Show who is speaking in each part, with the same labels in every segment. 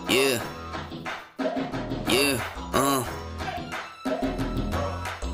Speaker 1: Yeah, yeah,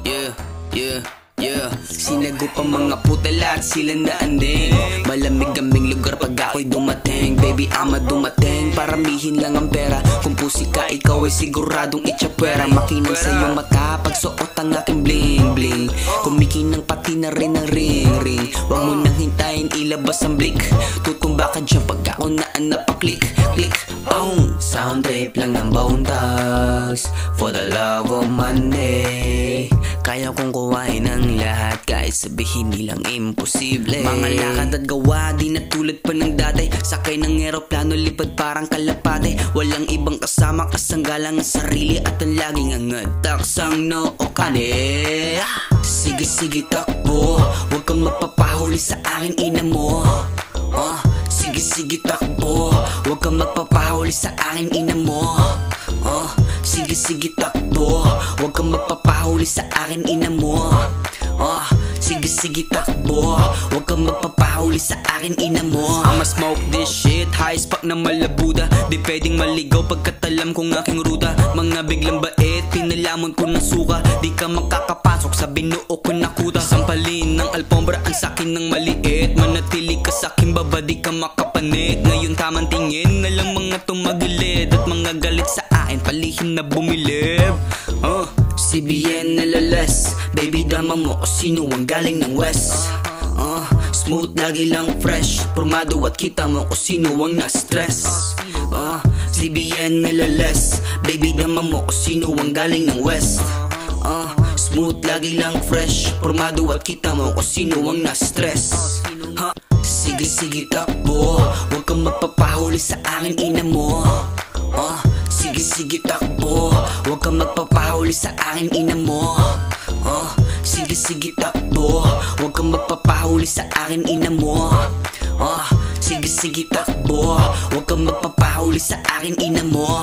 Speaker 1: yeah, yeah, yeah. Sinago pa mga putala at sila naanding. Malamig aming lugar pag ako'y dumating. Baby, ama dumating, paramihin lang ang pera. Kung pusi ka, ikaw ay siguradong itsapwera. Makinang sa'yo mata, pagsuot ang aking bling bling. Kumikinang pati na rin ang ring ring. Huwag mo nang hintayin, ilabas ang blick. Tutumba ka dyan pag ako naanapaklik click, boom. Sound trip lang ng bone thugs for the love of money. Kaya kong kuwain ang lahat kahit sabihin nilang imposible. Mga lakad at gawa, di na tulad pa ng dati. Sakay ng eroplano, lipad parang kalapate. Walang ibang kasama, kasanggalang ang sarili. At ang laging angad, taksang noo kani. Sige sige takbo, huwag kang mapapahuli sa akin ina mo. Sige sige takbo, huwag kang magpapahuli sa akin ina mo. Sige sige takbo, huwag kang magpapahuli sa akin ina mo. Sige sige takbo, huwag kang magpapahuli sa akin ina mo. I'ma smoke this shit, high as fuck na malabuda. Di pwedeng maligaw pagkatalam kong aking ruta. Mga biglang bait, pinalamon ko ng suka. Di ka makakapasok sa binuo ko na kuta. Sampalin ng alpombra ang sakin ng maliit. Manatili ka sakin baba, di ka makapanik. Ngayon tamang tingin na lang mga tumagilid. At mga galit sa akin, palihim na bumilib. CBN nalalas, baby dama mo o sino ang galing ng West. Smooth lagi lang fresh, formado at kita mo kung sino ang na-stress. CBN nalalas, baby dama mo kung sino ang galing ng West. Smooth lagi lang fresh, formado at kita mo kung sino ang na-stress. Sige sige takbo, huwag kang magpapahuli sa akin ina mo. Sige sige takbo, huwag kang magpapahuli sa akin ina mo. Sige sige takbo, huwag kang magpapahuli sa akin ina mo. Sige sige takbo, huwag kang magpapahuli sa akin ina mo.